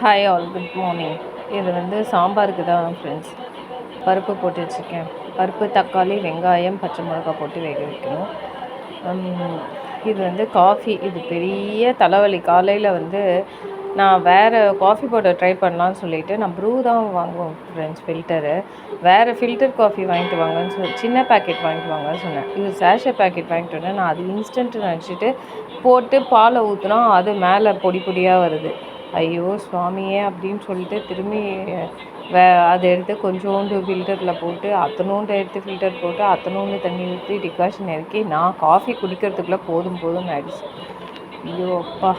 Hi all, good morning. இது வந்து சாம்பாருக்கு தான் ஃப்ரெண்ட்ஸ். பருப்பு போட்டு வச்சுருக்கேன். பருப்பு, தக்காளி, வெங்காயம், பச்சை மிளகா போட்டு வேக வைக்கணும். இது வந்து காஃபி. இது பெரிய தலைவலி. காலையில் வந்து நான் வேறு காஃபி பவுடர் ட்ரை பண்ணலான்னு சொல்லிவிட்டு நான் ப்ரூ தான் வாங்குவோம் ஃப்ரெண்ட்ஸ், ஃபில்டரு. வேறு ஃபில்டர் காஃபி வாங்கிட்டு வாங்கன்னு சின்ன பேக்கெட் வாங்கிட்டு வாங்கன்னு சொன்னேன். இது சேஷே பேக்கெட் வாங்கிட்டு வந்தேன். நான் அது இன்ஸ்டன்ட்டு நினச்சிட்டு போட்டு பாலை ஊற்றினா அது மேலே பொடி பொடியாக வருது. ஐயோ சுவாமியே அப்படின்னு சொல்லிட்டு திரும்பி அதை எடுத்து கொஞ்சோண்டு ஃபில்டரில் போட்டு அத்தனோண்டு எடுத்து ஃபில்டர் போட்டு அத்தனோண்டு தண்ணி ஊற்றி டிகாஷன் இறக்கி நான் காஃபி குடிக்கிறதுக்குள்ளே போதும்னு ஆயிடுச்சு. ஐயோ அப்பா,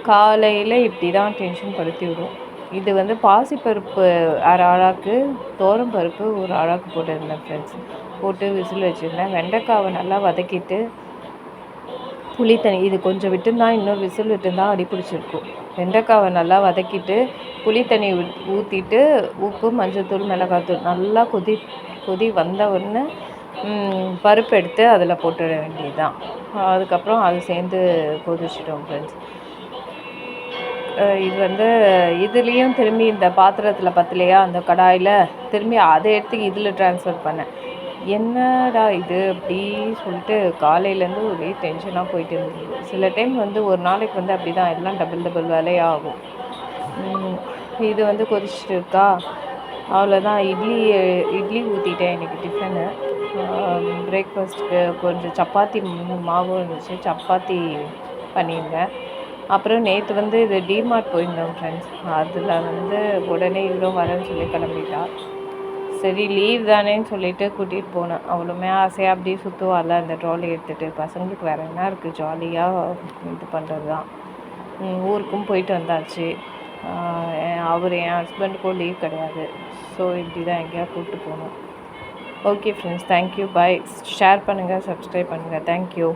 காலையில் இப்படி தான் டென்ஷன் படுத்தி விடும். இது வந்து பாசிப்பருப்பு அரை அழாக்கு, பருப்பு ஒரு அழாக்கு போட்டிருந்தேன் ஃப்ரெண்ட்ஸ். போட்டு விசில் வச்சுருந்தேன். வெண்டைக்காவை நல்லா வதக்கிட்டு புளி தண்ணி இது கொஞ்சம் விட்டுருந்தான், இன்னொரு விசில் விட்டுருந்தான் அடி பிடிச்சிருக்கும். வெண்டைக்காவை நல்லா வதக்கிட்டு புளி தண்ணி ஊற்றிட்டு உப்பு, மஞ்சள்தூள், மிளகாத்தூள் நல்லா கொதி வந்த உடனே பருப்பு எடுத்து அதில் போட்டுட வேண்டியது தான். அதுக்கப்புறம் அது சேர்ந்து கொதிச்சிட்டோம் ஃப்ரெண்ட்ஸ். இது வந்து இதுலேயும் திரும்பி இந்த பாத்திரத்தில் பத்தலையா அந்த கடாயில் திரும்பி அதை எடுத்து இதில் ட்ரான்ஸ்ஃபர் பண்ணேன். என்னடா இது அப்படி சொல்லிட்டு காலையிலேருந்து ஒரே டென்ஷனாக போயிட்டு இருந்தது. சில டைம் வந்து ஒரு நாளைக்கு வந்து அப்படி தான் எல்லாம் டபுள் வேலையாகும். இது வந்து கொதிச்சுட்டு இருக்கா, அவ்வளோதான். இட்லி ஊற்றிட்டேன் இன்றைக்கி டிஃபனு. பிரேக்ஃபாஸ்ட்டுக்கு கொஞ்சம் சப்பாத்தி மாவும் இருந்துச்சு, சப்பாத்தி பண்ணியிருந்தேன். அப்புறம் நேற்று வந்து இது டிமார்ட் போயிருந்தோம் ஃப்ரெண்ட்ஸ். அதில் வந்து உடனே இவ்வளோ வரேன்னு சொல்லி கிளம்பிட்டா. சரி லீவ் தானேன்னு சொல்லிட்டு கூட்டிகிட்டு போனேன். அவ்வளோமே ஆசையாக அப்படியே சுற்றுவாள் அந்த ட்ராலி எடுத்துகிட்டு. பசங்களுக்கு வேறு என்ன இருக்குது, ஜாலியாக இது பண்ணுறது தான். ஊருக்கும் போயிட்டு வந்தாச்சு. என் ஹஸ்பண்டுக்கும் லீவ் கிடையாது. ஸோ இப்படி தான் எங்கேயா கூப்பிட்டு போகணும். ஓகே ஃப்ரெண்ட்ஸ், தேங்க்யூ, பாய். ஷேர் பண்ணுங்கள், சப்ஸ்கிரைப் பண்ணுங்கள். தேங்க்யூ.